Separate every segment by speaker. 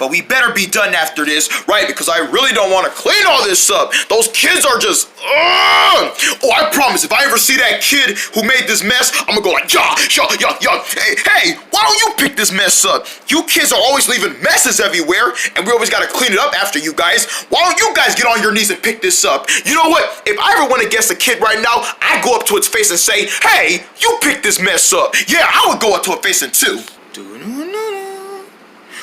Speaker 1: but we better be done after this, right? Because I really don't want to clean all this up. Those kids are just, oh, I promise, if I ever see that kid who made this mess, I'm gonna go like, hey, why don't you pick this mess up? You kids are always leaving messes everywhere, and we always gotta clean it up after you guys. Why don't you guys get on your knees and pick this up? You know what? If I ever went against a kid right now, I'd go up to its face and say, hey, you pick this mess up. Yeah, I would go up to a face and too.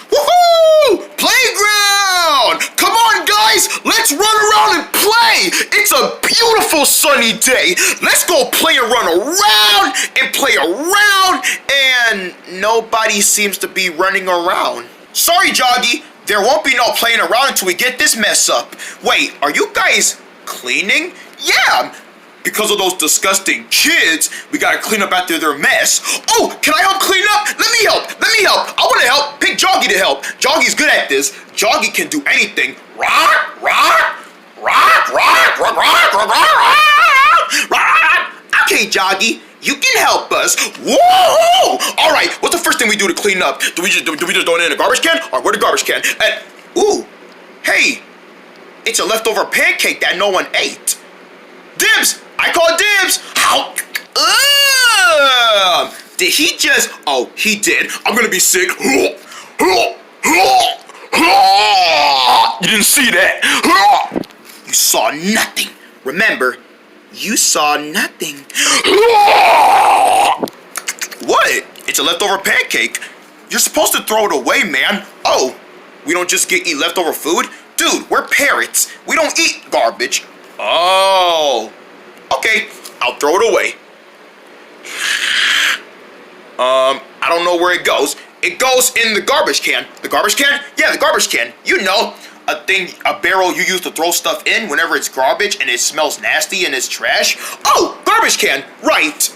Speaker 1: Woohoo! Playground! Come on, guys! Let's run around and play! It's a beautiful sunny day. Let's go play and run around and play around, and nobody seems to be running around. Sorry, Joggy. There won't be no playing around until we get this mess up. Wait, are you guys cleaning? Yeah! Because of those disgusting kids, we gotta clean up after their mess. Oh, can I help clean up? Let me help. I wanna help. Pick Joggy to help. Joggy's good at this. Joggy can do anything. Rock, rock, rock, rock, rock, rock, rock, rock, rock. Okay, Joggy, you can help us. Whoa! All right, what's the first thing we do to clean up? Do we just throw it in a garbage can? Or where the garbage can? And, ooh, hey, it's a leftover pancake that no one ate. Dibs! I call dibs! How? Did he just? Oh, he did. I'm gonna be sick. You didn't see that. You saw nothing. Remember, you saw nothing. What? It's a leftover pancake. You're supposed to throw it away, man. Oh, we don't just eat leftover food? Dude, we're parrots. We don't eat garbage. Oh. Okay, I'll throw it away. I don't know where it goes. It goes in the garbage can. The garbage can? Yeah, the garbage can. You know, a barrel you use to throw stuff in whenever it's garbage and it smells nasty and it's trash. Oh, garbage can, right.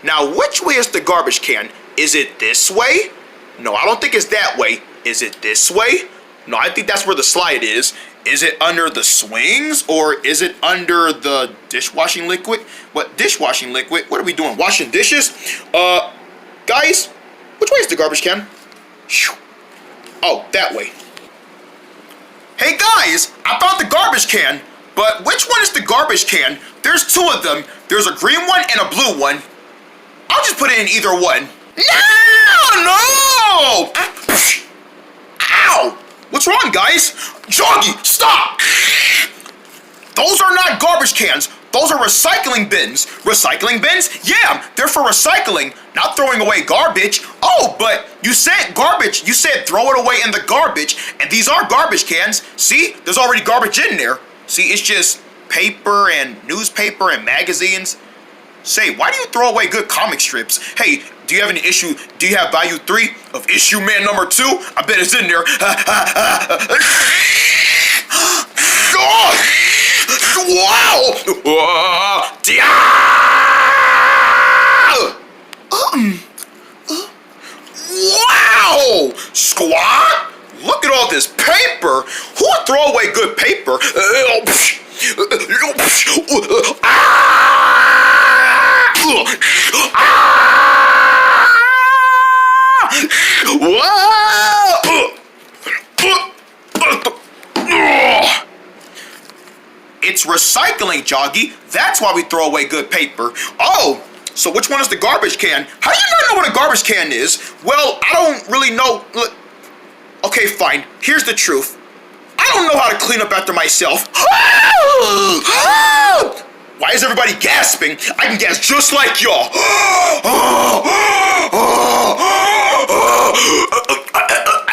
Speaker 1: Now, which way is the garbage can? Is it this way? No, I don't think it's that way. Is it this way? No, I think that's where the slide is. Is it under the swings or is it under the dishwashing liquid? What dishwashing liquid? What are we doing? Washing dishes? Guys, which way is the garbage can? Oh, that way. Hey guys, I found the garbage can, but which one is the garbage can? There's two of them. There's a green one and a blue one. I'll just put it in either one. No! Ow! What's wrong, guys? Joggy, stop! Those are not garbage cans. Those are recycling bins. Recycling bins? Yeah, they're for recycling, not throwing away garbage. Oh, but you said garbage. You said throw it away in the garbage, and these are garbage cans. See, there's already garbage in there. See, it's just paper and newspaper and magazines. Say, why do you throw away good comic strips? Hey, do you have any issue? Do you have value 3 of issue man number 2? I bet it's in there. Wow! Wow! Squad! Look at all this paper. Who would throw away good paper? It's recycling, Joggy. That's why we throw away good paper. Oh, so which one is the garbage can? How do you not know what a garbage can is? Well, I don't really know. Look. Okay, fine. Here's the truth. I don't know how to clean up after myself. Why is everybody gasping? I can gasp just like y'all.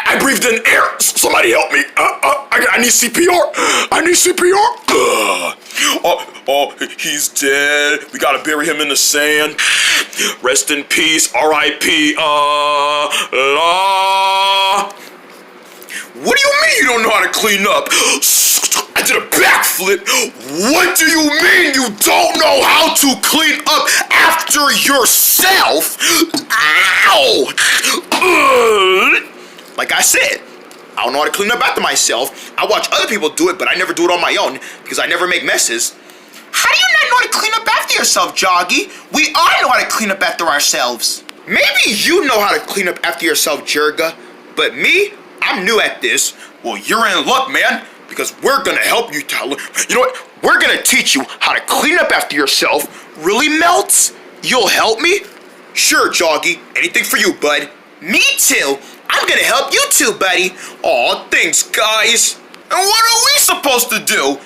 Speaker 1: I breathed in air. Somebody help me. I need CPR. I need CPR. Oh, he's dead. We gotta bury him in the sand. Rest in peace. R.I.P. What do you mean you don't know how to clean up? I did a backflip. What do you mean you don't know how to clean up after yourself? Ow! Like I said, I don't know how to clean up after myself. I watch other people do it, but I never do it on my own because I never make messes. How do you not know how to clean up after yourself, Joggy? We all know how to clean up after ourselves. Maybe you know how to clean up after yourself, Jerga, but me, I'm new at this. Well, you're in luck, man, because we're gonna help you, Tyler. You know what? We're gonna teach you how to clean up after yourself. Really, Melts? You'll help me? Sure, Joggy. Anything for you, bud. Me too. I'm gonna help you too, buddy. Aw, thanks, guys. And what are we supposed to do?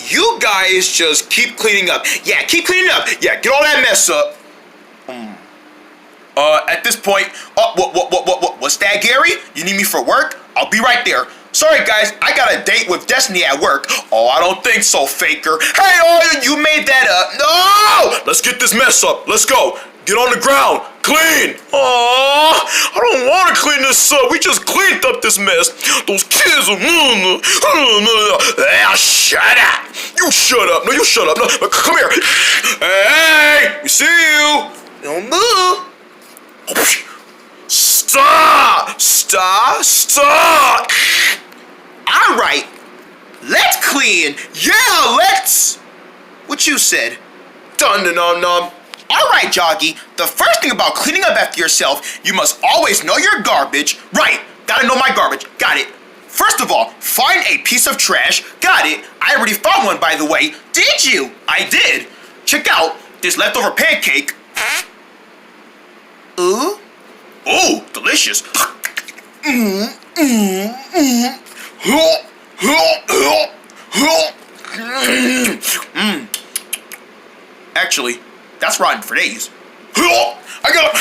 Speaker 1: You guys just keep cleaning up. Yeah, keep cleaning up. Yeah, get all that mess up. At this point, what's that, Gary? You need me for work? I'll be right there. Sorry, guys, I got a date with Destiny at work. Oh, I don't think so, Faker. Hey, you made that up. No! Let's get this mess up. Let's go. Get on the ground. Clean. Aw, I don't want to clean this up. We just cleaned up this mess. Those kids are... shut up. You shut up. No, you shut up. No, come here. Hey, we see you. Don't move. Stop. Stop. All right. Let's clean. Yeah, let's... What you said? Dun-dun-dum-dum. All right, Joggy, the first thing about cleaning up after yourself, you must always know your garbage. Right, gotta know my garbage. Got it. First of all, find a piece of trash. Got it. I already found one, by the way. Did you? I did. Check out this leftover pancake. Ooh. Ooh, delicious. Actually, that's rotten for days. I got it.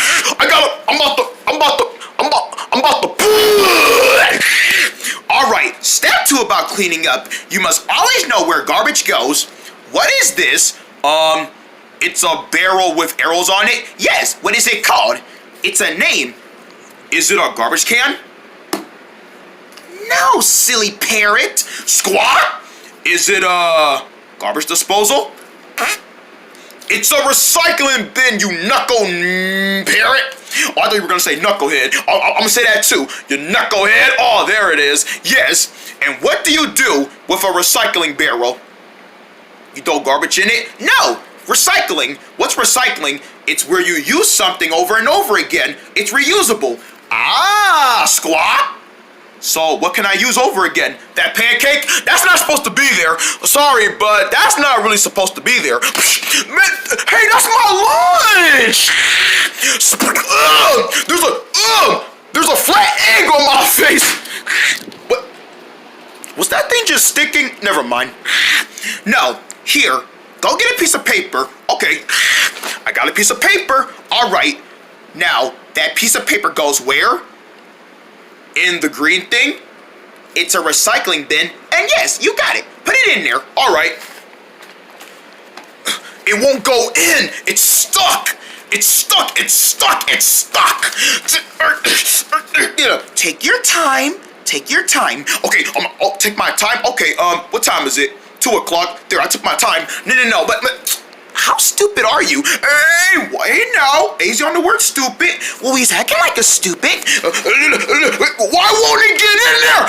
Speaker 1: I'm about to. All right, step 2 about cleaning up. You must always know where garbage goes. What is this? It's a barrel with arrows on it. Yes, what is it called? It's a name. Is it a garbage can? No, silly parrot. Squawk? Is it a garbage disposal? It's a recycling bin, you knuckle parrot. Oh, I thought you were gonna say knucklehead. I'm gonna say that too. You knucklehead. Oh, there it is. Yes. And what do you do with a recycling barrel? You throw garbage in it? No. Recycling. What's recycling? It's where you use something over and over again. It's reusable. Ah, Squawk. So what can I use over again? That pancake? That's not supposed to be there. Sorry, but that's not really supposed to be there. Hey, that's my lunch! There's a flat egg on my face. What? Was that thing just sticking? Never mind. No, here, go get a piece of paper. Okay, I got a piece of paper. All right, now that piece of paper goes where? In the green thing. It's a recycling bin, and yes, you got it. Put it in there. All right. It won't go in. It's stuck. It's stuck. You know, take your time. Okay, I'll take my time. Okay, what time is it? 2 o'clock. There, I took my time. No, but how stupid are you? Hey, wait now. Easy on the word stupid. Well, he's acting like a stupid. Why won't he get in there?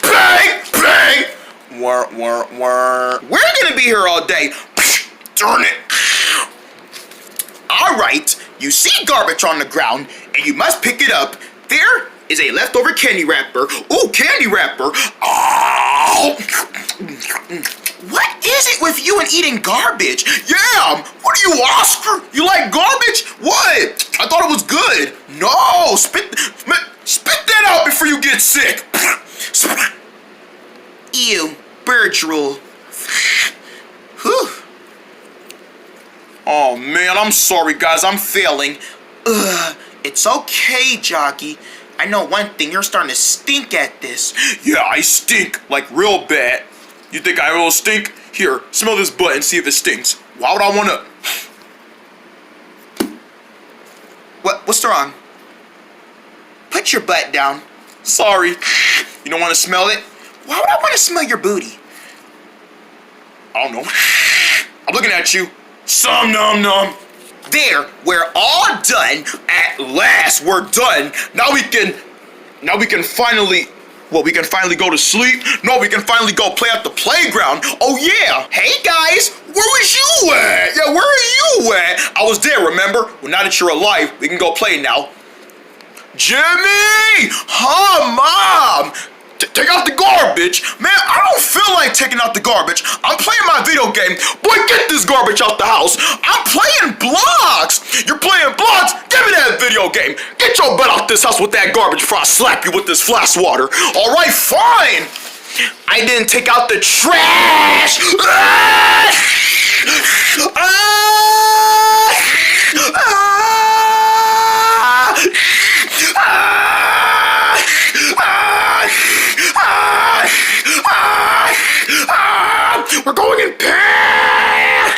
Speaker 1: Bang! We're gonna be here all day. Darn it. All right, you see garbage on the ground, and you must pick it up. There is a leftover candy wrapper. Ooh, candy wrapper. Oh. What is it with you and eating garbage? Yeah, what are you, Oscar? You like garbage? What? I thought it was good. No, spit that out before you get sick. Ew, bird drool. Whew. Oh man, I'm sorry guys, I'm failing. It's okay, Jockey. I know one thing, you're starting to stink at this. Yeah, I stink, like real bad. You think I will stink? Here, smell this butt and see if it stinks. Why would I wanna... What's wrong? Put your butt down. Sorry. You don't wanna smell it? Why would I wanna smell your booty? I don't know. I'm looking at you. Some nom. There, we're all done. At last, we're done. Now we can finally... Well, we can finally go to sleep. No, we can finally go play at the playground. Oh, yeah. Hey, guys. Where was you at? Yeah, where are you at? I was there, remember? Well, now that you're alive, we can go play now. Jimmy! Huh, Mom? Take out the garbage. Man, I don't feel like taking out the garbage. I'm playing my video game. Boy, get this garbage out the house. I'm playing blocks. You're playing blocks? Give me that video game. Get your butt out this house with that garbage before I slap you with this flash water. All right, fine. I didn't take out the trash. We're going in pain!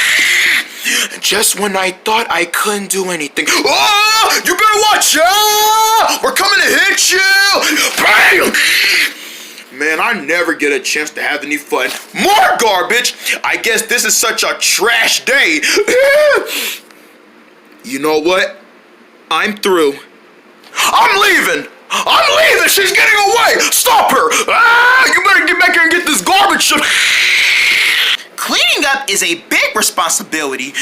Speaker 1: Just when I thought I couldn't do anything. Oh! You better watch out! We're coming to hit you! Bam! Man, I never get a chance to have any fun. More garbage! I guess this is such a trash day. You know what? I'm through. I'm leaving! I'm leaving! She's getting away! Stop her! Ah! You better get back here and get this garbage. Cleaning up is a big responsibility.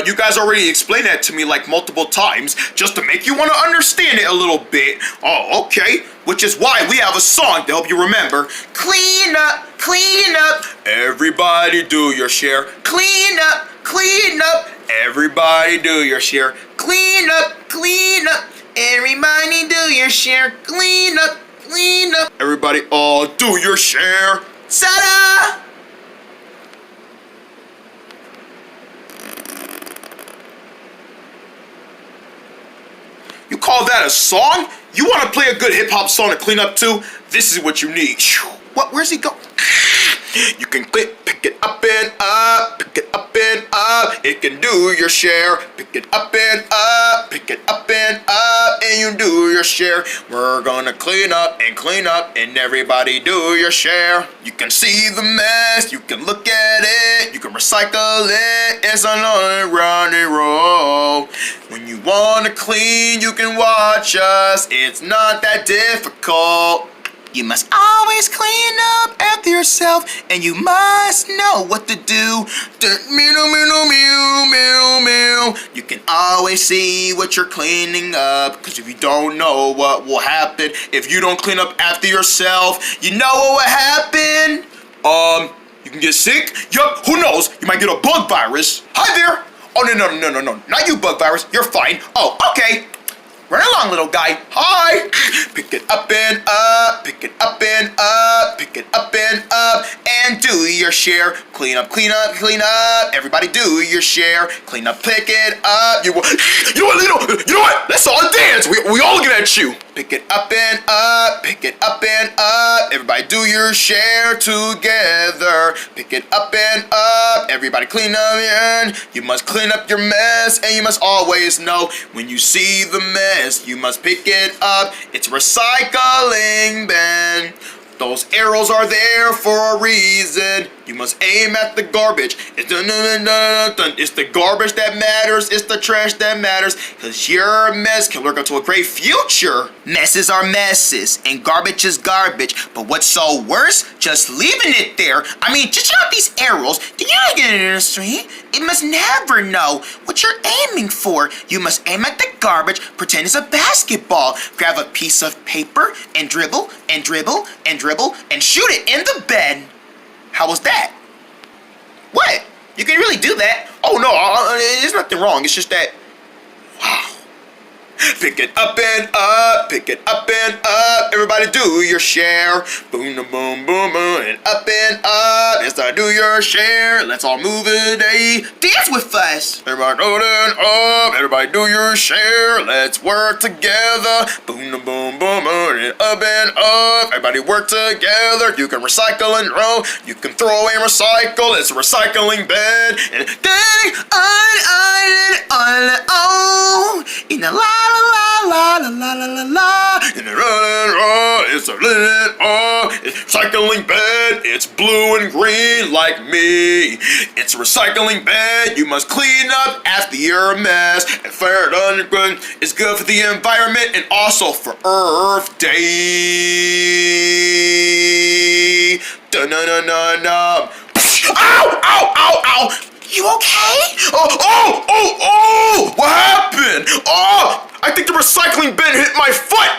Speaker 1: You guys already explained that to me like multiple times, just to make you want to understand it a little bit. Oh, okay. Which is why we have a song to help you remember. Clean up, clean up. Everybody do your share. Clean up, clean up. Everybody do your share. Clean up, clean up. Everybody do your share. Clean up, clean up. Everybody all do your share. Ta-da! You call that a song? You want to play a good hip-hop song to clean up to? This is what you need. What? Where's he go? You can pick it up and up, pick it up and up. It can do your share. Pick it up and up, pick it up and up, and you do your share. We're gonna clean up, and everybody do your share. You can see the mess, you can look at it, you can recycle it. It's an on and roll. When you wanna clean, you can watch us. It's not that difficult. You must always clean up after yourself, and you must know what to do. You can always see what you're cleaning up, because if you don't know what will happen if you don't clean up after yourself, you know what will happen? You can get sick. Yup, who knows? You might get a bug virus. Hi there. Oh, no. Not you, bug virus. You're fine. Oh, okay. Run along, little guy. Hi. Pick it up and up, pick it up and up, pick it up and up, and do your share. Clean up, clean up, clean up. Everybody do your share. Clean up, pick it up. You know what? Let's all dance. We all looking at you. Pick it up and up, pick it up and up. Everybody do your share together. Pick it up and up. Everybody clean up and you must clean up your mess, and you must always know when you see the mess, you must pick it up. It's recycling bin. Those arrows are there for a reason. You must aim at the garbage. It's the garbage that matters. It's the trash that matters. Because your mess can work up to a great future. Messes are messes, and garbage is garbage. But what's so worse? Just leaving it there. I mean, just check out these arrows. Did you not get it in the street? It must never know what you're aiming for. You must aim at the garbage, pretend it's a basketball. Grab a piece of paper and dribble and dribble and dribble and shoot it in the bed. How was that? What? You can really do that? Oh no, there's nothing wrong. It's just that, wow. Pick it up and up, pick it up and up. Everybody do your share. Boom, boom, boom, boom, and up and up. It's time to do your share. Let's all move today. Dance with us. Everybody do it up. Everybody do your share. Let's work together. Boom, boom, boom, boom, and up and up. Everybody work together. You can recycle and roll. You can throw away and recycle. It's a recycling bin. And in the la la la la la la la. In the it's a recycling bin. It's blue and green like me. It's a recycling bin. You must clean up after your mess. And fair and good is good for the environment and also for Earth Day. Dun-dun-dun-dun-dun. Ow! Ow! Ow! Ow! You okay? Oh! What happened? Oh! I think the recycling bin hit my foot!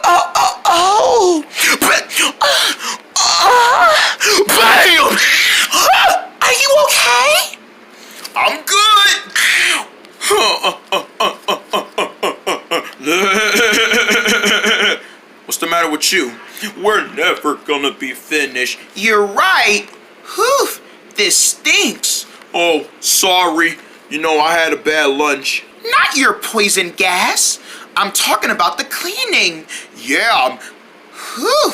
Speaker 1: Oh! Bam! Are you okay? I'm good. What's the matter with you? We're never gonna be finished. You're right. Whew, this stinks. Oh, sorry. You know, I had a bad lunch. Not your poison gas. I'm talking about the cleaning. Yeah, whew.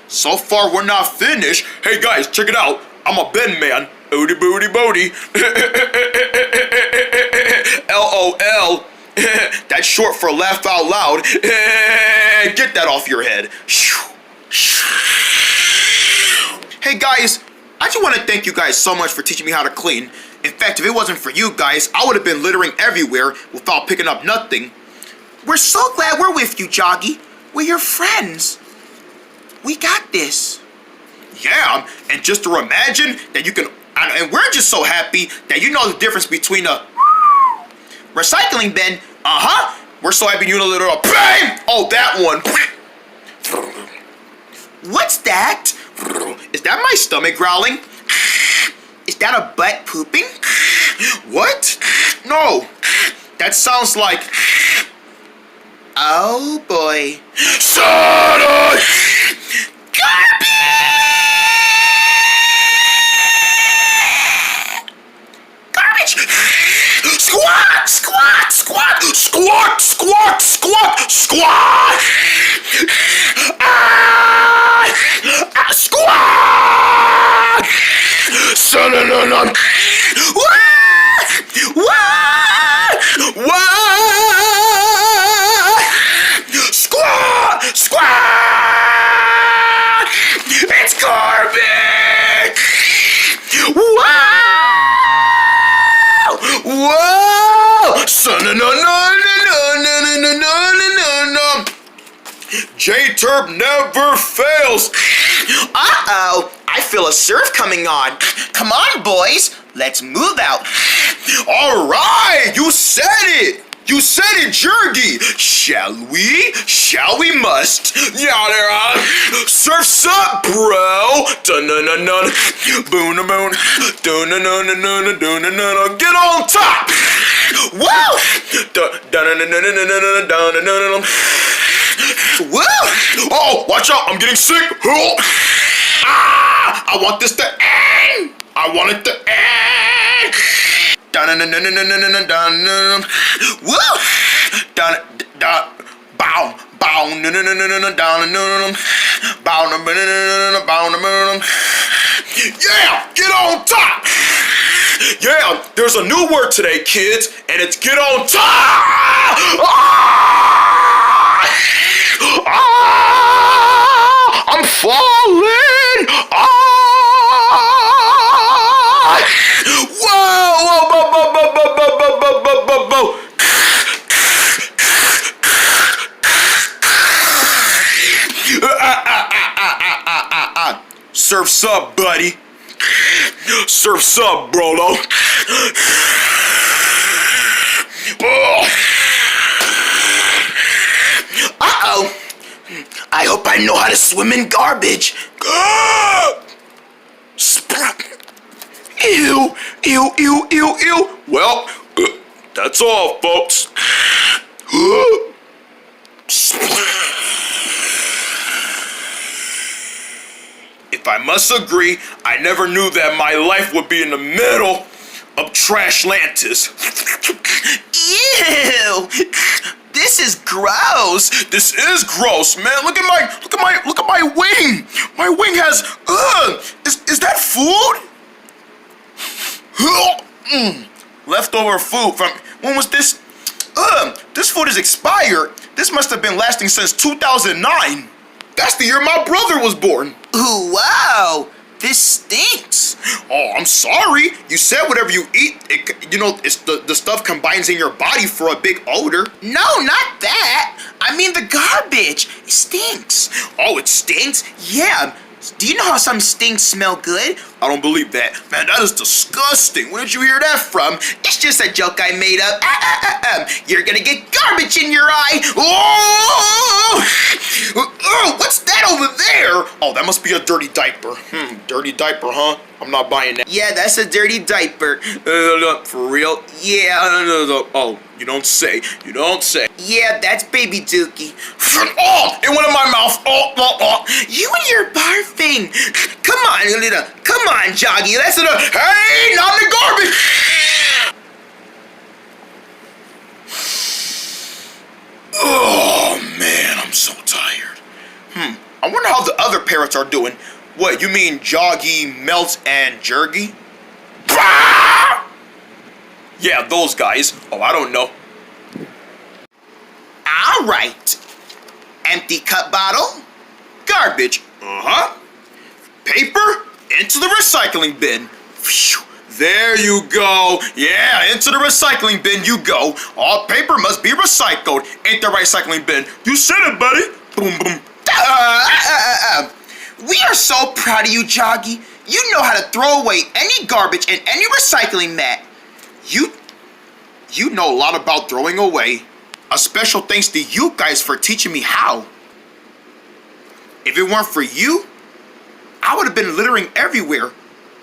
Speaker 1: So far, we're not finished. Hey guys, check it out. I'm a Ben man. Booty booty booty. LOL. That's short for laugh out loud. Get that off your head. Hey guys, I just want to thank you guys so much for teaching me how to clean. In fact, if it wasn't for you guys, I would have been littering everywhere without picking up nothing. We're so glad we're with you, Joggy. We're your friends. We got this. Yeah, and just to imagine that you can, and we're just so happy that you know the difference between a recycling bin, we're so happy you know the little bang! Oh, that one. What's that? Is that my stomach growling? Is that a butt pooping? What? No. That sounds like... Oh boy. Soda! Garbage! Squat! Squat! Squat! Squat! Squat! Squat! Squat! Squat! Son-a-na-na! Squat! Squat! It's garbage! Wow! Whoa! Son-a-na-na-na-na-na-na-na-na-na-na. J-Turb never fails. Uh-oh, I feel a surf coming on. Come on, boys, let's move out. All right, you said it. You said it, Jergy. Shall we? Shall we must? Yeah, surf's up, bro. Dun-dun-dun-dun. Boon-a-boon. Dun-dun-dun-dun-dun-dun-dun-dun. Get on top. Woo! Dun-dun-dun-dun-dun-dun-dun-dun-dun. Woo! Oh, watch out, I'm getting sick. Ah! I want this to end. I want it to end. Dun-dun-dun-dun-dun-dun-dun-dun. Woo! Dun-dun-dun. Bow. Bow. Dun-dun-dun-dun-dun-dun-dun. Bow. Dun-dun-dun-dun-dun-dun. Yeah! Get on top! Yeah, there's a new word today, kids, and it's get on top! Ah! Ah! I'm falling! Ah! Whoa! Whoa! Bo, bo, bo, bo, bo, bo, bo, bo, bo. Surf's up, buddy. Surf's up, Brolo. Uh-oh. I hope I know how to swim in garbage. Ew, ew, ew, ew, ew. Well, that's all, folks. If I must agree, I never knew that my life would be in the middle of Trashlantis. Ew! This is gross. This is gross, man. Look at my wing. My wing has. Is that food? Leftover food from when was this? This food is expired. This must have been lasting since 2009. That's the year my brother was born. Ooh, wow. This stinks. Oh, I'm sorry. You said whatever you eat, it's the stuff combines in your body for a big odor. No, not that. I mean the garbage. It stinks. Oh, it stinks? Yeah. Do you know how some stings smell good? I don't believe that. Man, that is disgusting. Where did you hear that from? It's just a joke I made up. You're gonna get garbage in your eye. Oh, what's that over there? Oh, that must be a dirty diaper. Dirty diaper, huh? I'm not buying that. Yeah, that's a dirty diaper. For real? Yeah. Oh, you don't say. You don't say. Yeah, that's baby Dookie. Oh, it went in my mouth. Oh. You and your barfing. Come on, come on, Joggy. That's it. Hey, not in the garbage. Oh, man, I'm so tired. I wonder how the other parrots are doing. What, you mean Joggy, Melts, and Jergy? Yeah, those guys. Oh, I don't know. All right. Empty cup bottle. Garbage. Paper into the recycling bin. Phew. There you go. Yeah, into the recycling bin you go. All paper must be recycled. Ain't the recycling bin. You said it, buddy. Boom, boom. We are so proud of you, Joggy. You know how to throw away any garbage in any recycling mat. You know a lot about throwing away. A special thanks to you guys for teaching me how. If it weren't for you, I would have been littering everywhere,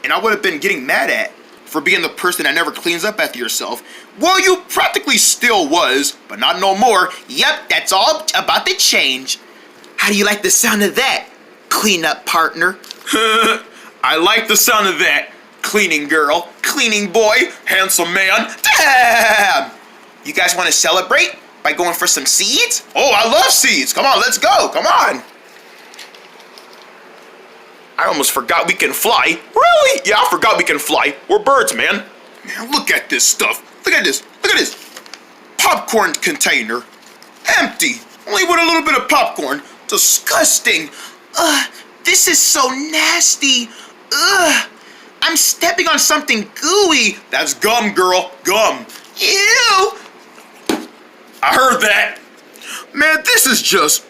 Speaker 1: and I would have been getting mad at for being the person that never cleans up after yourself. Well, you practically still was, but not no more. Yep, that's all about to change. How do you like the sound of that, cleanup partner? I like the sound of that, cleaning girl, cleaning boy, handsome man. Damn! You guys want to celebrate by going for some seeds? Oh, I love seeds. Come on, let's go. Come on. I almost forgot we can fly. Really? Yeah, I forgot we can fly. We're birds, man. Man, look at this stuff. Look at this. Look at this. Popcorn container. Empty. Only with a little bit of popcorn. Disgusting. This is so nasty. I'm stepping on something gooey. That's gum, girl. Gum. Ew. I heard that. Man, this is just,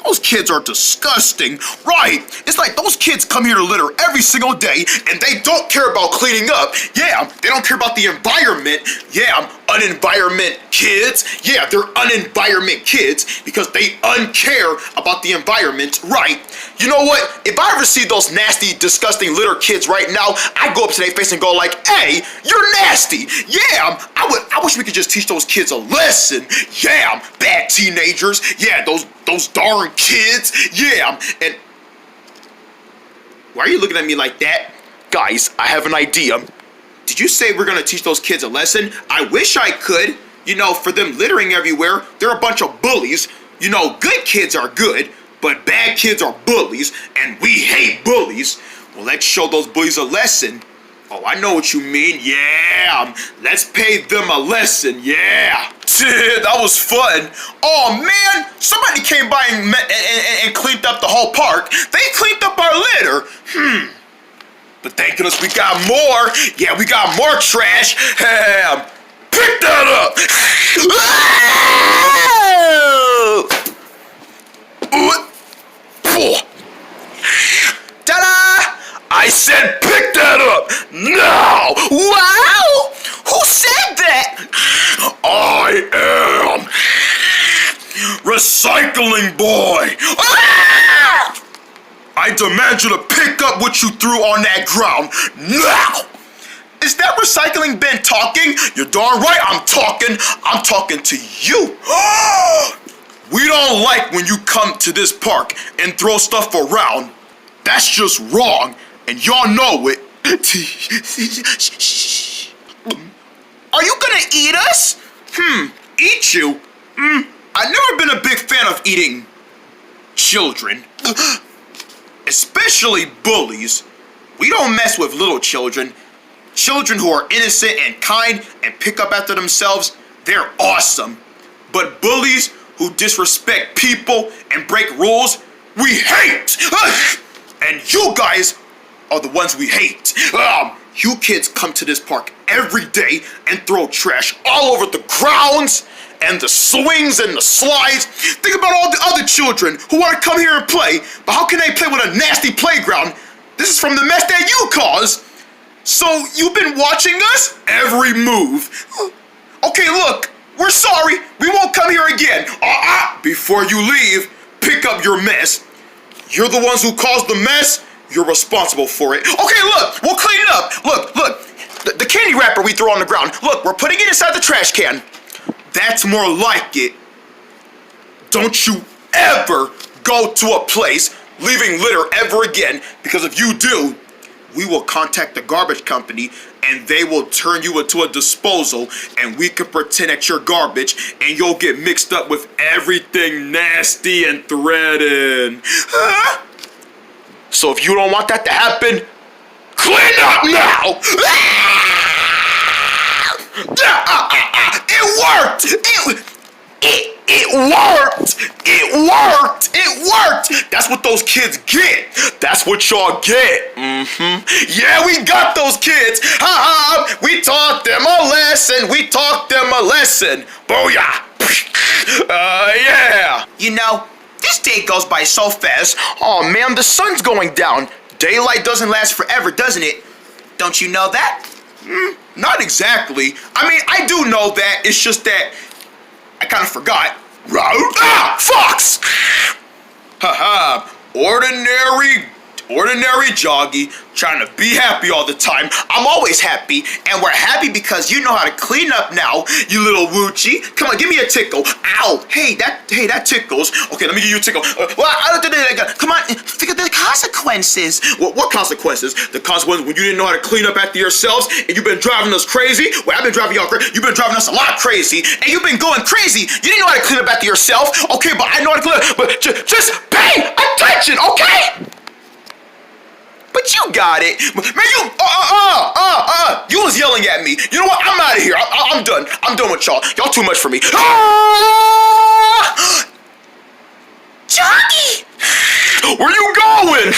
Speaker 1: Those kids are disgusting. Right. It's like those kids come here to litter every single day and they don't care about cleaning up. Yeah, they don't care about the environment. Yeah, unenvironment kids. Yeah, they're unenvironment kids because they uncare about the environment. Right. You know what? If I ever see those nasty, disgusting litter kids right now, I go up to their face and go like, hey, you're nasty. Yeah, I wish we could just teach those kids a lesson. Yeah, bad teenagers. Yeah, those darn kids. Yeah, and why are you looking at me like that? Guys, I have an idea. Did you say we're gonna teach those kids a lesson? I wish I could. You know, for them littering everywhere, they're a bunch of bullies. You know, good kids are good, but bad kids are bullies, and we hate bullies. Well, let's show those bullies a lesson. Oh, I know what you mean. Yeah, let's pay them a lesson. Yeah. That was fun. Oh, man, somebody came by and cleaned up the whole park. They cleaned up our litter. But thank goodness we got more. Yeah, we got more trash. Pick that up. Ta-da! I said pick that up now! Wow! Who said that? I am Recycling Boy! Ah! I demand you to pick up what you threw on that ground now! Is that recycling bin talking? You're darn right I'm talking. I'm talking to you. We don't like when you come to this park and throw stuff around. That's just wrong, and y'all know it. Are you gonna eat us? Eat you? I've never been a big fan of eating children. Especially bullies. We don't mess with little children. Children who are innocent and kind and pick up after themselves, they're awesome. But bullies who disrespect people and break rules, we hate! And you guys are the ones we hate. You kids come to this park every day and throw trash all over the grounds and the swings and the slides. Think about all the other children who want to come here and play, but how can they play with a nasty playground? This is from the mess that you caused. So you've been watching us? Every move. Okay, look, we're sorry. We won't come here again. Before you leave, pick up your mess. You're the ones who caused the mess. You're responsible for it. Okay, look, we'll clean it up. Look. The candy wrapper we throw on the ground. Look, we're putting it inside the trash can. That's more like it. Don't you ever go to a place leaving litter ever again, because if you do, we will contact the garbage company and they will turn you into a disposal, and we can pretend that you're garbage and you'll get mixed up with everything nasty and threatened. So if you don't want that to happen, clean up now! It worked! It worked! That's what those kids get. That's what y'all get. Yeah, we got those kids. We taught them a lesson. Booyah! Yeah. You know, this day goes by so fast. Oh man, the sun's going down. Daylight doesn't last forever, doesn't it? Don't you know that? Not exactly. I mean, I do know that. It's just that I kind of forgot. Fox! Ordinary Joggy, trying to be happy all the time. I'm always happy, and we're happy because you know how to clean up now, you little woochie. Come on, give me a tickle. Ow! Hey, that tickles. Okay, let me give you a tickle. Come on, think of the consequences. What consequences? The consequences when you didn't know how to clean up after yourselves, and you've been driving us crazy. Well, I've been driving y'all crazy. You've been driving us a lot crazy, and you've been going crazy. You didn't know how to clean up after yourself. Okay, but I know how to clean up. But just pay attention, okay? But you got it. Man, you was yelling at me. You know what? I'm out of here. I'm done. I'm done with y'all. Y'all too much for me. Joggy! Where you going?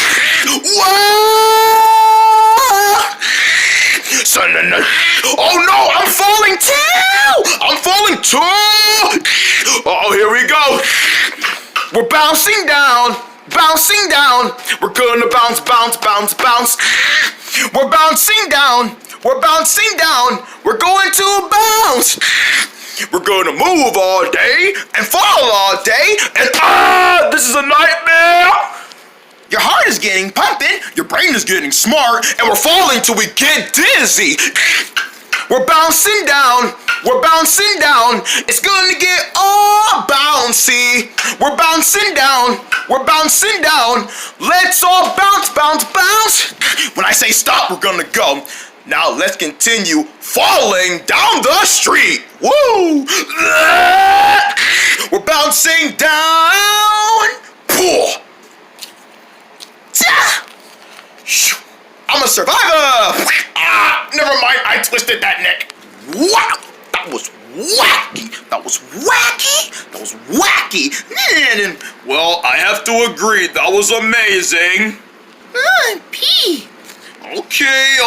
Speaker 1: Oh no, I'm falling too! Oh, here we go. We're bouncing down. We're gonna bounce. We're bouncing down. We're going to bounce. We're gonna move all day and fall all day, and this is a nightmare. Your heart is getting pumping, your brain is getting smart, and we're falling till we get dizzy. We're bouncing down. It's gonna get all bouncy. We're bouncing down. Let's all bounce. When I say stop, we're gonna go. Now let's continue falling down the street. Woo! We're bouncing down. I'm a survivor. Never mind. I twisted that neck. Wow. That was wacky. Well, I have to agree, that was amazing.
Speaker 2: Pee.
Speaker 1: Okay.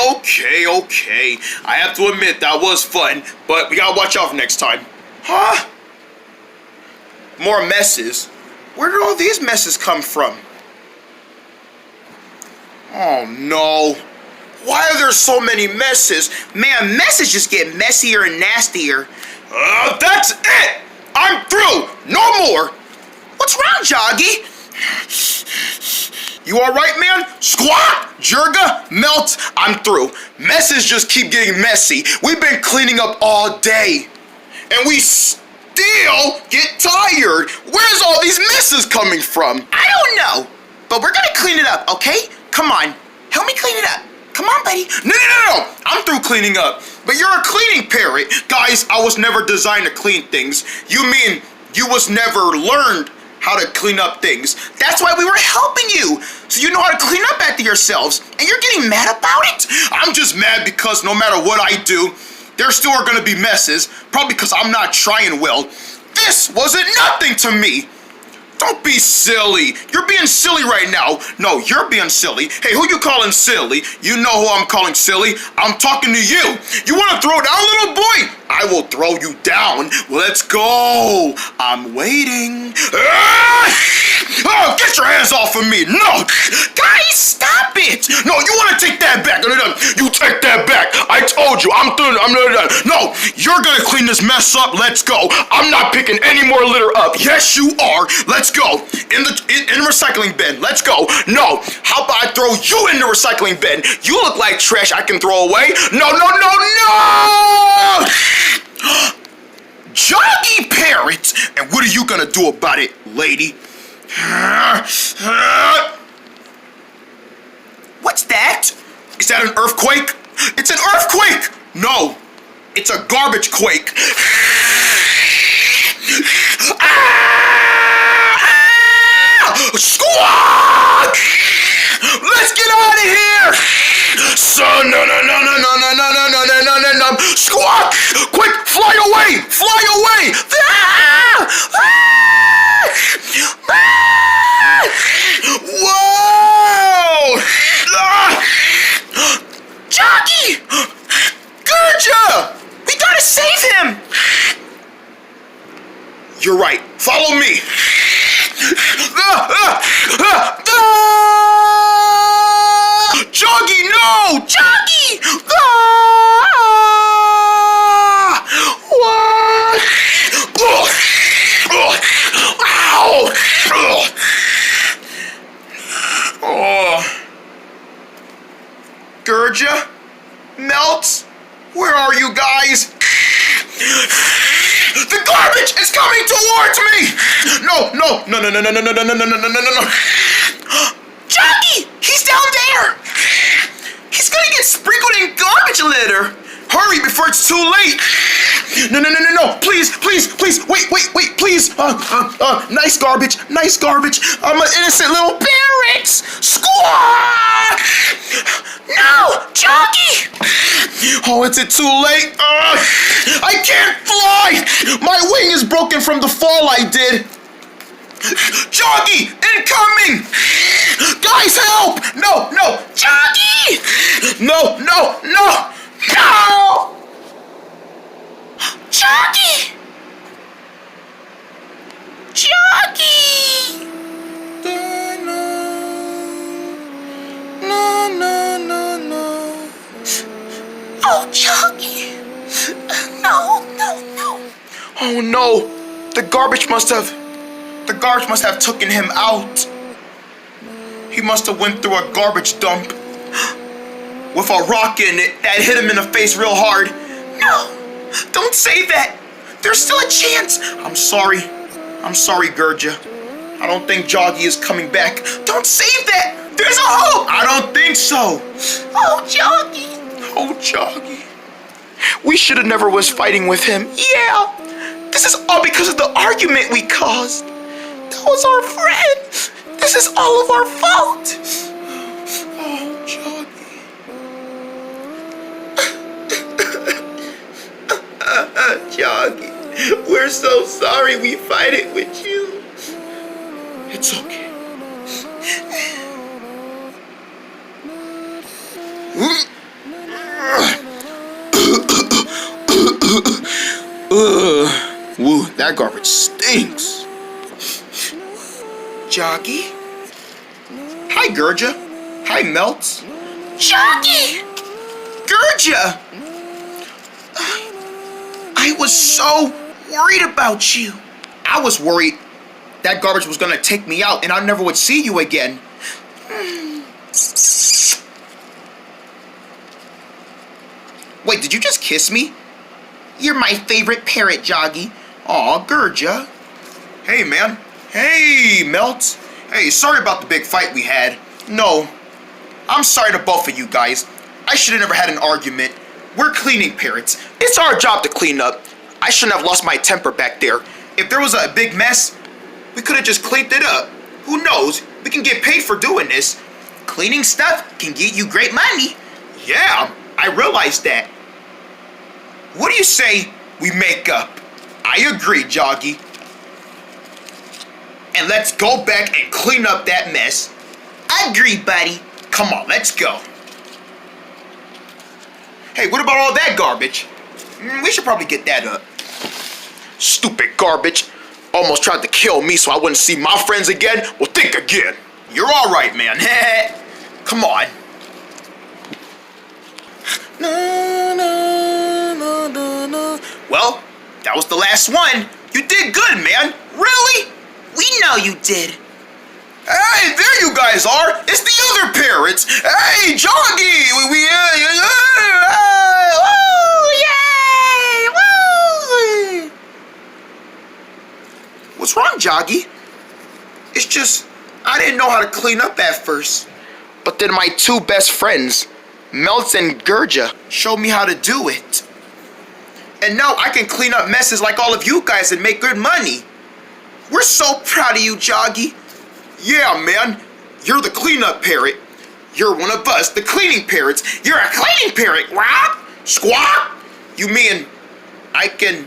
Speaker 1: I have to admit, that was fun, but we gotta watch out for next time. Huh? More messes? Where did all these messes come from? Oh no. Why are there so many messes? Man, messes just get messier and nastier. That's it! I'm through! No more! What's wrong, Joggy? You alright, man? Squat! Jerga! Melt! I'm through. Messes just keep getting messy. We've been cleaning up all day. And we still get tired. Where's all these messes coming from?
Speaker 2: I don't know, but we're gonna clean it up, okay? Come on, help me clean it up. Come on, buddy.
Speaker 1: No. I'm through cleaning up. But you're a cleaning parrot. Guys, I was never designed to clean things. You mean you was never learned how to clean up things?
Speaker 2: That's why we were helping you, so you know how to clean up after yourselves. And you're getting mad about it?
Speaker 1: I'm just mad because no matter what I do, there still are gonna be messes. Probably because I'm not trying well. This wasn't nothing to me. Don't be silly. You're being silly right now. No, you're being silly. Hey, who you calling silly? You know who I'm calling silly. I'm talking to you. You want to throw down, little boy? I will throw you down. Let's go. I'm waiting. Oh, get your hands off of me. No.
Speaker 2: Guys, stop it.
Speaker 1: No, you want to take that back. You take that back. I told you. I'm done. No, you're going to clean this mess up. Let's go. I'm not picking any more litter up. Yes, you are. Let's go. In the recycling bin. Let's go. No. How about I throw you in the recycling bin? You look like trash I can throw away. No. Joggy Parrots. And what are you going to do about it, lady?
Speaker 2: What's that?
Speaker 1: Is that an earthquake? It's an earthquake! No, it's a garbage quake. Squawk! Let's get out of here! So no. Squawk! Quick, fly away! Fly away! Whoa!
Speaker 2: Joggy!
Speaker 1: Gurja!
Speaker 2: We gotta save him!
Speaker 1: You're right. Follow me. Joggy, no!
Speaker 2: Joggy!
Speaker 1: What? Ow! Oh. Gurja? Melt? Where are you guys? The garbage is coming towards me! No.
Speaker 2: Joggy! He's down there! He's gonna get sprinkled in garbage litter!
Speaker 1: Hurry before it's too late! No. Please. Wait, please. Nice garbage. I'm an innocent little parrot.
Speaker 2: Squawk! No! Joggy!
Speaker 1: Oh, is it too late? I can't fly! My wing is broken from the fall I did. Joggy, incoming! Guys, help! No!
Speaker 2: Joggy!
Speaker 1: No!
Speaker 2: Joggy! Oh, Joggy! No!
Speaker 1: Oh no! The garbage must have taken him out. He must have went through a garbage dump with a rock in it that hit him in the face real hard.
Speaker 2: No! Don't say that! There's still a chance!
Speaker 1: I'm sorry, Gurja. I don't think Joggy is coming back.
Speaker 2: Don't say that! There's a hope!
Speaker 1: I don't think so.
Speaker 2: Oh, Joggy!
Speaker 1: We should have never was fighting with him.
Speaker 2: Yeah! This is all because of the argument we caused. That was our friend. This is all of our fault.
Speaker 1: Oh, Joggy. Joggy, we're so sorry we fight it with you. It's okay. Woo, that garbage stinks.
Speaker 2: Joggy?
Speaker 1: Hi, Gurja. Hi, Melts.
Speaker 2: Joggy!
Speaker 1: Gurja! I was so worried about you. I was worried that garbage was gonna take me out and I never would see you again. Wait, did you just kiss me?
Speaker 2: You're my favorite parrot, Joggy.
Speaker 1: Aw, Gurja. Hey, man. Hey, Melt. Hey, sorry about the big fight we had. No, I'm sorry to both of you guys. I should have never had an argument. We're cleaning parrots. It's our job to clean up. I shouldn't have lost my temper back there. If there was a big mess, we could have just cleaned it up. Who knows? We can get paid for doing this.
Speaker 2: Cleaning stuff can get you great money.
Speaker 1: Yeah, I realized that. What do you say we make up? I agree, Joggy. and let's go back and clean up that mess.
Speaker 2: I agree, buddy.
Speaker 1: Come on, let's go. Hey, what about all that garbage? We should probably get that up. Stupid garbage. Almost tried to kill me so I wouldn't see my friends again. Well, think again. You're all right, man. Come on. Well, that was the last one. You did good, man. Really?
Speaker 2: We know you did.
Speaker 1: Hey, there you guys are. It's the other parrots. Hey, Joggy.
Speaker 2: Woo! Yay! Woo!
Speaker 1: What's wrong, Joggy? It's just, I didn't know how to clean up at first. But then my two best friends, Melts and Gurja, showed me how to do it. And now I can clean up messes like all of you guys and make good money. We're so proud of you, Joggy. Yeah, man. You're the cleanup parrot. You're one of us, the cleaning parrots. You're a cleaning parrot. What? Squawk? You mean I can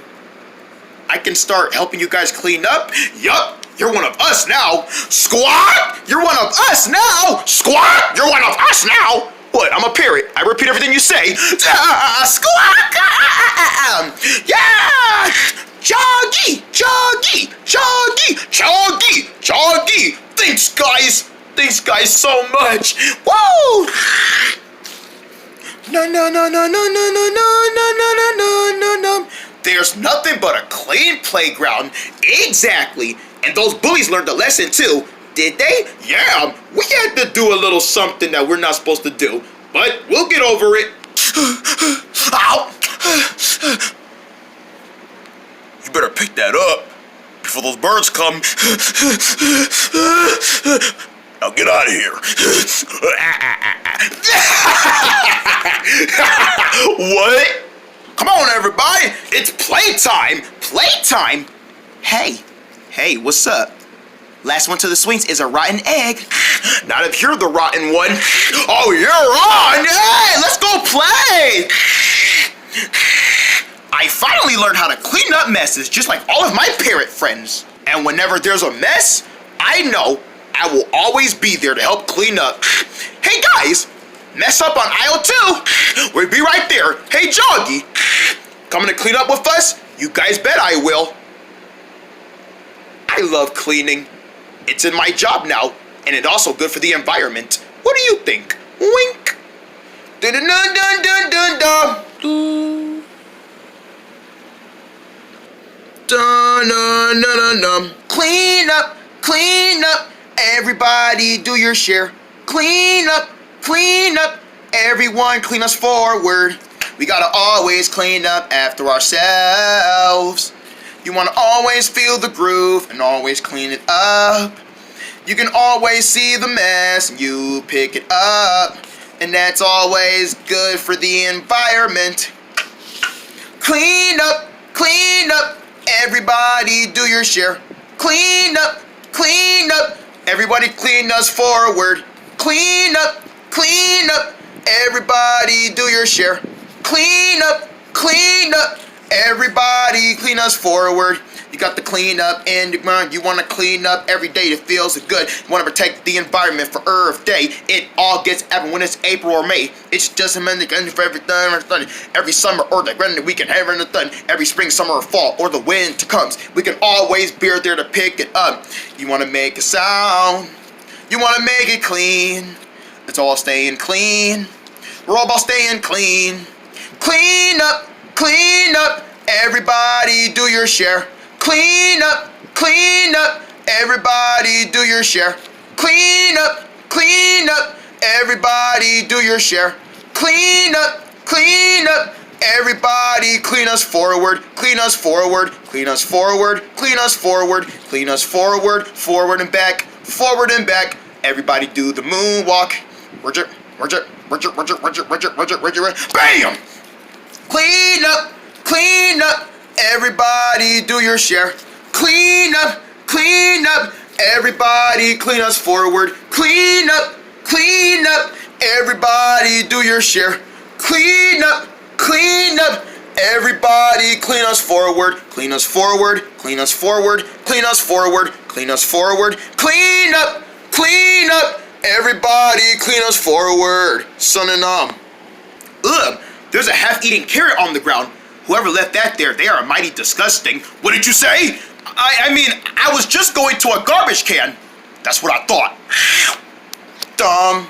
Speaker 1: start helping you guys clean up? Yup. You're one of us now. Squawk! You're one of us now. Squawk! You're one of us now. What? I'm a parrot. I repeat everything you say. Squawk! Yeah! Joggy! Joggy! Joggy! Joggy! Joggy! Thanks, guys. Thanks, guys, so much. Woo! No, no, no, no, no, no, no, no, no, no, no, no, no. There's nothing but a clean playground. Exactly. And those bullies learned a lesson too. Did they? Yeah, we had to do a little something that we're not supposed to do. But we'll get over it. Ow! You better pick that up before those birds come. Now get out of here. What? Come on, everybody. It's playtime. Playtime? Hey, what's up? Last one to the swings is a rotten egg. Not if you're the rotten one. Oh, you're on. Hey, let's go play. I finally learned how to clean up messes just like all of my parrot friends. And whenever there's a mess, I know I will always be there to help clean up. Hey guys, mess up on aisle 2. We'll be right there. Hey Joggy, coming to clean up with us? You guys bet I will. I love cleaning. It's in my job now, and it's also good for the environment. What do you think? Wink. Dun dun dun dun dun dun. Dun dun dun dun. Clean up, clean up. Everybody do your share. Clean up, clean up. Everyone clean us forward. We gotta always clean up after ourselves. You wanna always feel the groove and always clean it up. You can always see the mess and you pick it up. And that's always good for the environment. Clean up, clean up. Everybody do your share. Clean up, clean up. Everybody clean us forward. Clean up, clean up. Everybody do your share. Clean up, clean up. Everybody clean us forward. You got to clean up and you want to clean up every day. It feels good. You want to protect the environment for Earth Day. It all gets happened when it's April or May. It's just a minute for everything. Every summer or the winter we can have anything. Every spring, summer, or fall or the winter comes. We can always be there to pick it up. You want to make a sound. You want to make it clean. It's all staying clean. We're all about staying clean. Clean up. Clean up, everybody do your share. Clean up, everybody do your share. Clean up, everybody do your share. Clean up, everybody clean us forward. Clean us forward, clean us forward, clean us forward, clean us forward, forward and back, Everybody do the moonwalk. Roger, bam! Clean up, everybody do your share. Clean up, everybody clean us forward. Clean up, everybody do your share. Clean up, everybody clean us forward. Clean us forward, clean us forward, clean us forward, Clean us forward. Clean up! Clean up! Everybody clean us forward. Son and Ugh, there's a half-eaten carrot on the ground. Whoever left that there, they are mighty disgusting. What did you say? I mean, I was just going to a garbage can. That's what I thought. Dumb.